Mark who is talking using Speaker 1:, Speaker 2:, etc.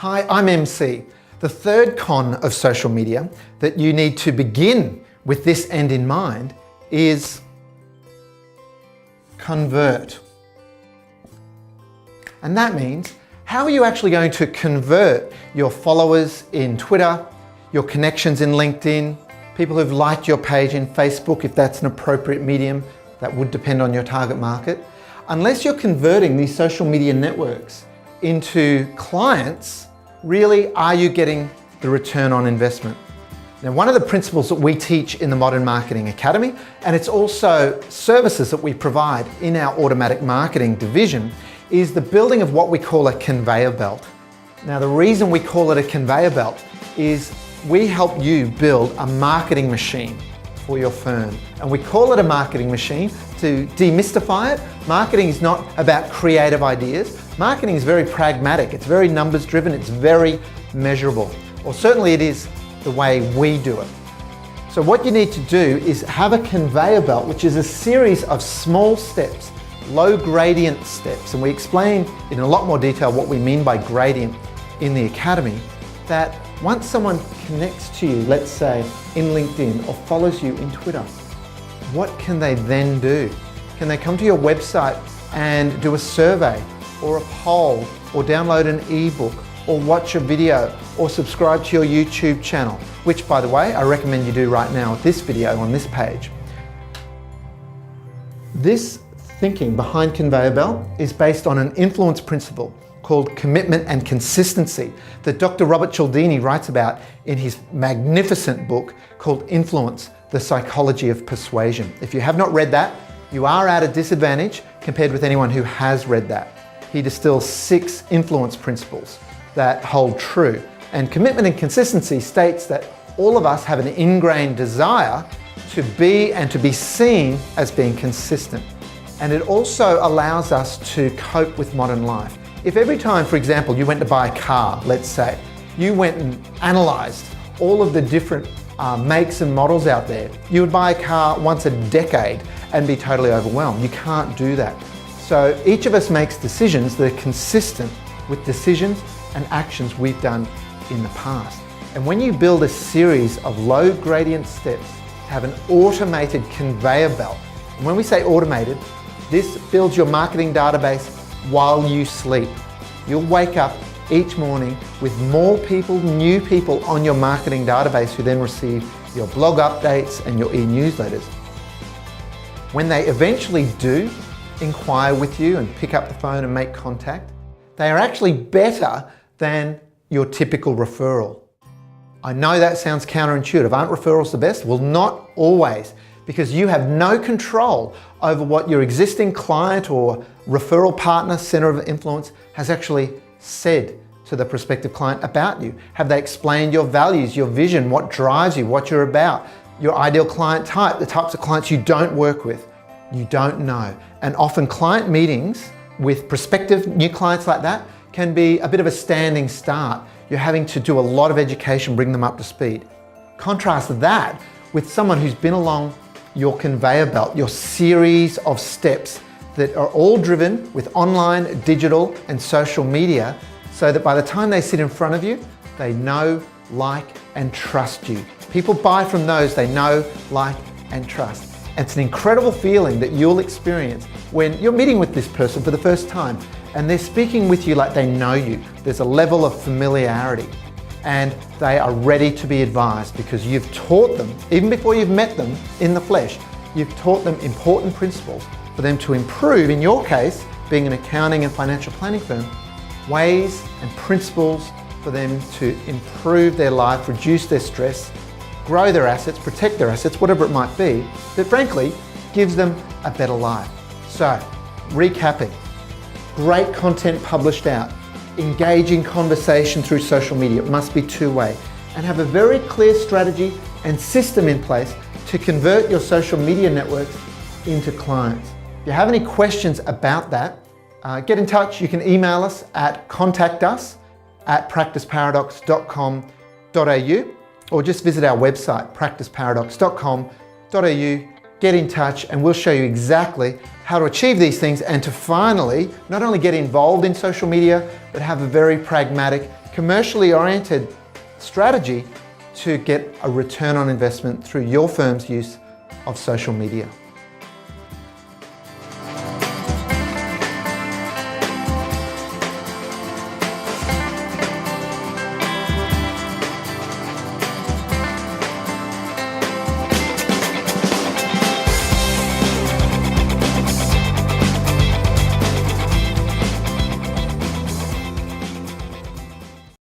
Speaker 1: Hi, I'm MC. The third con of social media that you need to begin with this end in mind is convert. And that means, how are you actually going to convert your followers in Twitter, your connections in LinkedIn, people who've liked your page in Facebook, if that's an appropriate medium, that would depend on your target market. Unless you're converting these social media networks into clients, really, are you getting the return on investment? Now, one of the principles that we teach in the Modern Marketing Academy, and it's also services that we provide in our automatic marketing division, is the building of what we call a conveyor belt. Now, the reason we call it a conveyor belt is we help you build a marketing machine for your firm. And we call it a marketing machine to demystify it. Marketing is not about creative ideas. Marketing is very pragmatic. It's very numbers driven. It's very measurable. Or certainly it is the way we do it. So what you need to do is have a conveyor belt, which is a series of small steps, low gradient steps. And we explain in a lot more detail what we mean by gradient in the Academy, that once someone connects to you, let's say in LinkedIn, or follows you in Twitter, what can they then do? Can they come to your website and do a survey or a poll or download an ebook or watch a video or subscribe to your YouTube channel, which, by the way, I recommend you do right now with this video on this page. This thinking behind Conveyor Belt is based on an influence principle called commitment and consistency that Dr. Robert Cialdini writes about in his magnificent book called Influence, the Psychology of Persuasion. If you have not read that, you are at a disadvantage compared with anyone who has read that. He distills 6 influence principles that hold true. And commitment and consistency states that all of us have an ingrained desire to be and to be seen as being consistent. And it also allows us to cope with modern life. If every time, for example, you went to buy a car, let's say, you went and analysed all of the different makes and models out there, you would buy a car once a decade and be totally overwhelmed. You can't do that. So each of us makes decisions that are consistent with decisions and actions we've done in the past. And when you build a series of low gradient steps, have an automated conveyor belt, and when we say automated, this builds your marketing database while you sleep. You'll wake up each morning with more people, new people on your marketing database who then receive your blog updates and your e-newsletters. When they eventually do inquire with you and pick up the phone and make contact, they are actually better than your typical referral. I know that sounds counterintuitive. Aren't referrals the best? Well, not always, because you have no control over what your existing client or referral partner, center of influence, has actually said to the prospective client about you. Have they explained your values, your vision, what drives you, what you're about, your ideal client type, the types of clients you don't work with? You don't know. And often client meetings with prospective new clients like that can be a bit of a standing start. You're having to do a lot of education, bring them up to speed. Contrast that with someone who's been along your conveyor belt, your series of steps that are all driven with online, digital, and social media, so that by the time they sit in front of you, they know, like, and trust you. People buy from those they know, like, and trust. And it's an incredible feeling that you'll experience when you're meeting with this person for the first time and they're speaking with you like they know you. There's a level of familiarity and they are ready to be advised because you've taught them, even before you've met them in the flesh, you've taught them important principles for them to improve, in your case, being an accounting and financial planning firm, ways and principles for them to improve their life, reduce their stress, grow their assets, protect their assets, whatever it might be, that frankly gives them a better life. So, recapping, great content published out, engaging conversation through social media, it must be two-way, and have a very clear strategy and system in place to convert your social media networks into clients. If you have any questions about that, get in touch. You can email us at contact@practiceparadox.com.au or just visit our website, practiceparadox.com.au. Get in touch and we'll show you exactly how to achieve these things and to finally not only get involved in social media, but have a very pragmatic commercially oriented strategy to get a return on investment through your firm's use of social media.